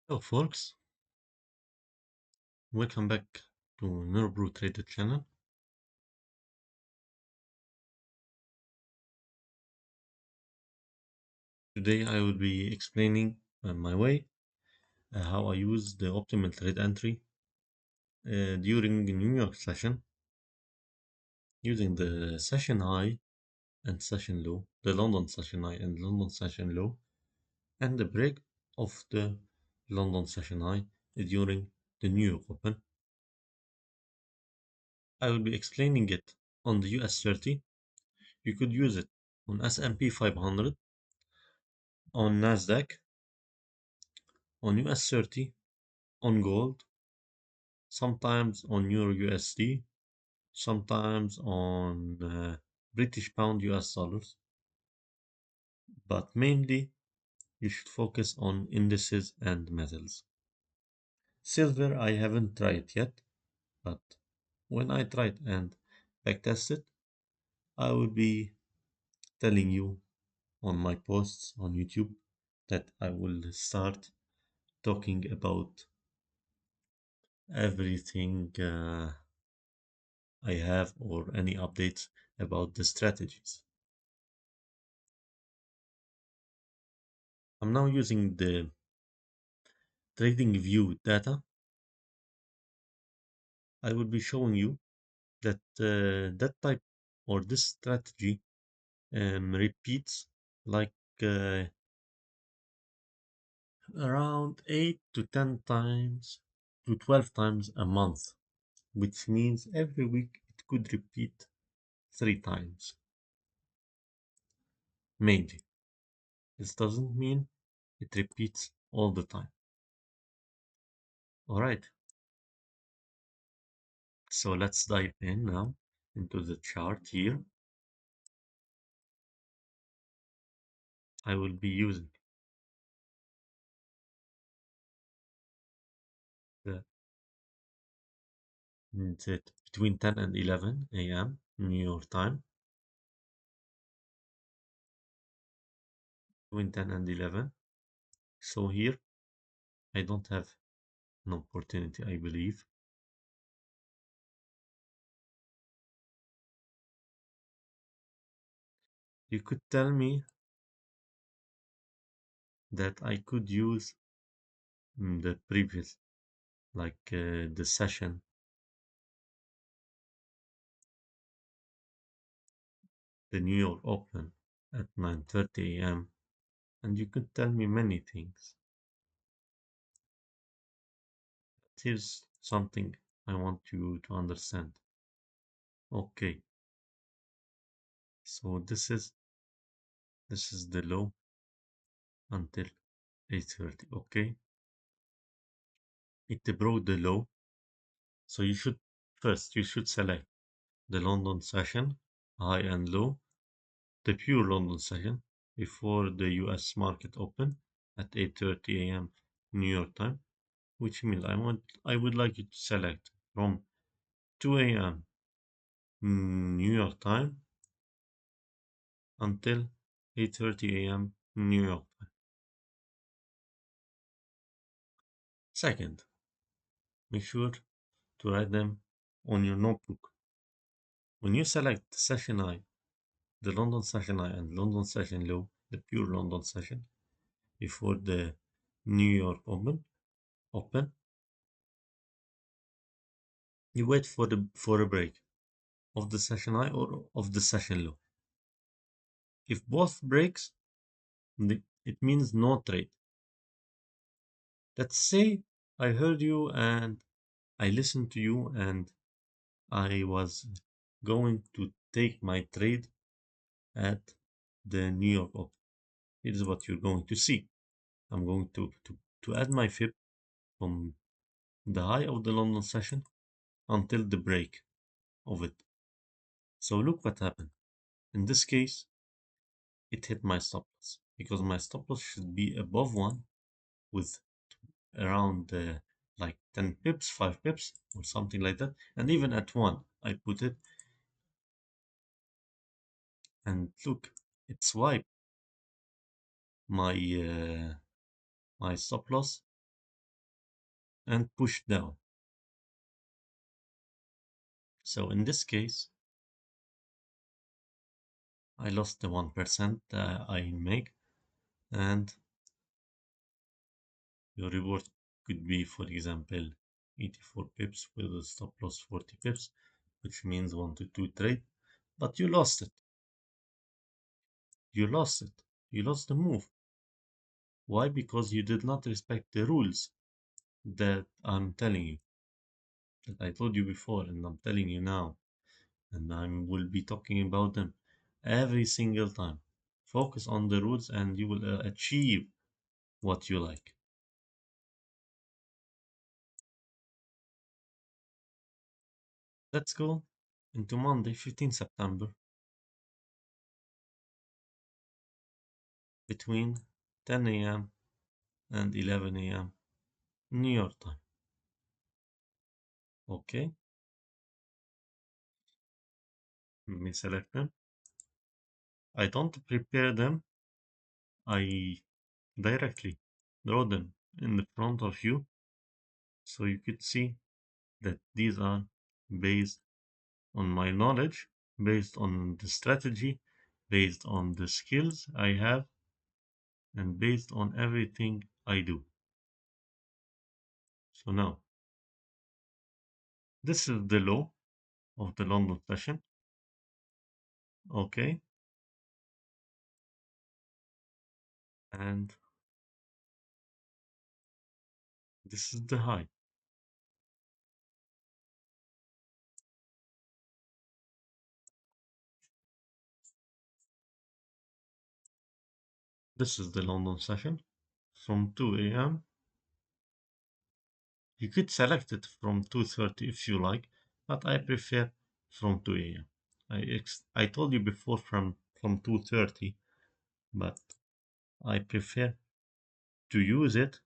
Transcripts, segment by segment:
Hello folks, welcome back to NEUROBREW TRADER channel. Today I will be explaining my way, how I use the optimal trade entry during the New York session using the session high and session low, the London session high and London session low, and the break of the London session high during the New York Open. I will be explaining it on the US 30. You could use it on S&P 500, on Nasdaq, on US 30, on gold, sometimes on Euro USD, sometimes on British pound US dollars, but mainly you should focus on indices and metals. Silver I haven't tried yet, but when I try it and backtest it, I will be telling you on my posts on YouTube that I will start talking about everything I have or any updates about the strategies. I'm now using the trading view data. I will be showing you that that type or this strategy repeats like around 8 to 10 times to 12 times a month, which means every week it could repeat 3 times, mainly. This doesn't mean it repeats all the time. Alright, so let's dive in now into the chart here. I will be using the between 10 and 11 a.m. New York time, between 10 and 11. So here I don't have an opportunity, I believe. You could tell me that I could use the previous, like the session, the New York Open at 9:30 a.m. and you could tell me many things. Here's something I want you to understand. Okay, so this is the low until 8:30. Okay, it broke the low, so you should select the London session, high and low, the pure London session before the US market open at 8:30 a.m. New York time, which means I would like you to select from 2 a.m. New York time until 8:30 a.m. New York time. Second, make sure to write them on your notebook. When you select session high, the London session high and London session low, the pure London session, before the New York open, you wait for a break of the session high or of the session low. If both breaks, it means no trade. Let's say I heard you and I listened to you and I was going to take my trade at the New York Open. Here's what you're going to see. I'm going to add my fib from the high of the London session until the break of it. So look what happened. In this case, it hit my stop loss because my stop loss should be above 1 with around like 10 pips, 5 pips or something like that. And even at 1, I put it and look, it swiped my my stop loss and push down. So in this case, I lost the 1% I make, and your reward could be, for example, 84 pips with a stop loss 40 pips, which means 1 to 2 trade, but you lost it. You lost it. You lost the move. Why? Because you did not respect the rules that I'm telling you, that I told you before, and I'm telling you now, and I will be talking about them every single time. Focus on the rules, and you will achieve what you like. Let's go into Monday, 15 September, between 10 a.m. and 11 a.m. New York time. Okay, let me select them. I don't prepare them, I directly draw them in the front of you, so you could see that these are based on my knowledge, based on the strategy, based on the skills I have, and based on everything I do. So now, this is the low of the London session. Okay, and this is the high. This is the London session from 2 a.m. You could select it from 2:30 if you like, but I prefer from 2 a.m. I told you before from 2:30, but I prefer to use it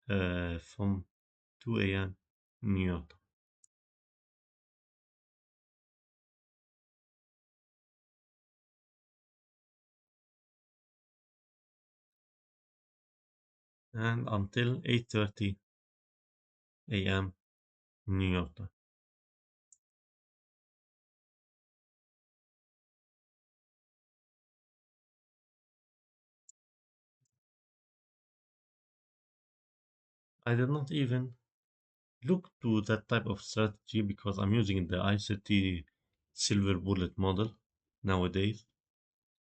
from 2 a.m. New York. And until 8:30 a.m. New York time. I did not even look to that type of strategy because I'm using the ICT silver bullet model nowadays.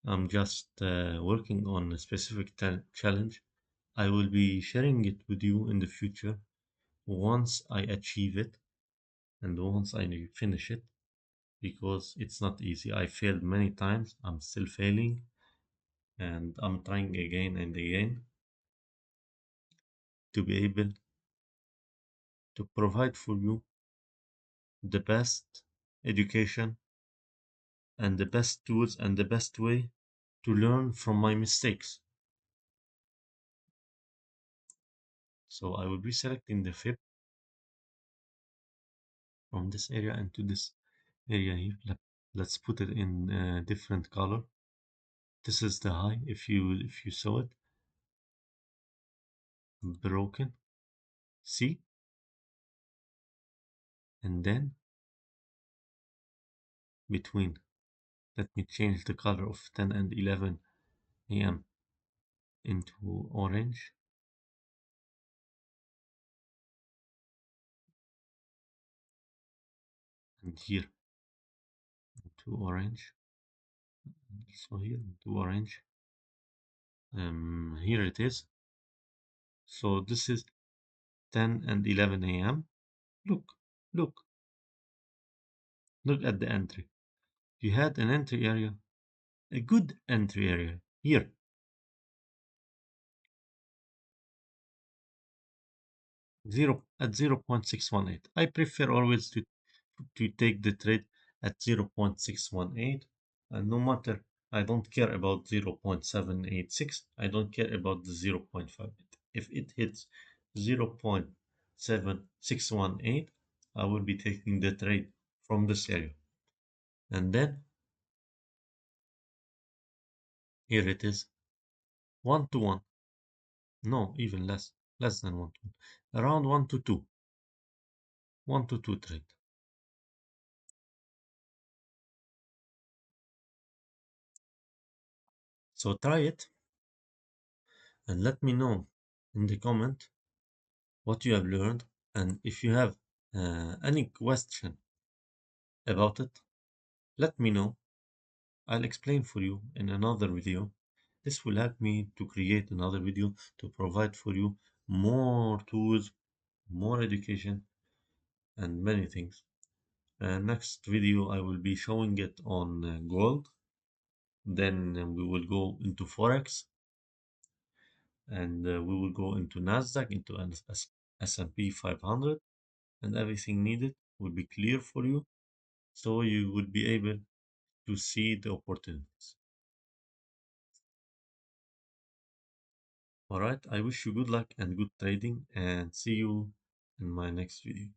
I'm just working on a specific challenge. I will be sharing it with you in the future once I achieve it and once I finish it, because it's not easy. I failed many times, I'm still failing, and I'm trying again and again to be able to provide for you the best education and the best tools and the best way to learn from my mistakes. So I will be selecting the fib from this area into this area here. Let's put it in a different color. This is the high, if you saw it, broken. See? And then between, let me change the color of 10 and 11 a.m. into orange. And here into orange. So here into orange. Here it is. So this is 10 and 11 a.m. Look, look, look at the entry. You had an entry area, a good entry area here. At 0.618. I prefer always to take the trade at 0.618, and no matter, I don't care about 0.786, I don't care about the 0.5. If it hits 0.7618, I will be taking the trade from this area. And then here it is, 1 to 1. No, even less than 1 to 1. Around 1 to 2. 1 to 2 trade. So try it and let me know in the comment what you have learned, and if you have any question about it, let me know. I'll explain for you in another video. This will help me to create another video to provide for you more tools, more education, and many things. Next video I will be showing it on gold. Then we will go into Forex, and we will go into Nasdaq, into S&P 500, and everything needed will be clear for you, so you would be able to see the opportunities. All right, I wish you good luck and good trading, and see you in my next video.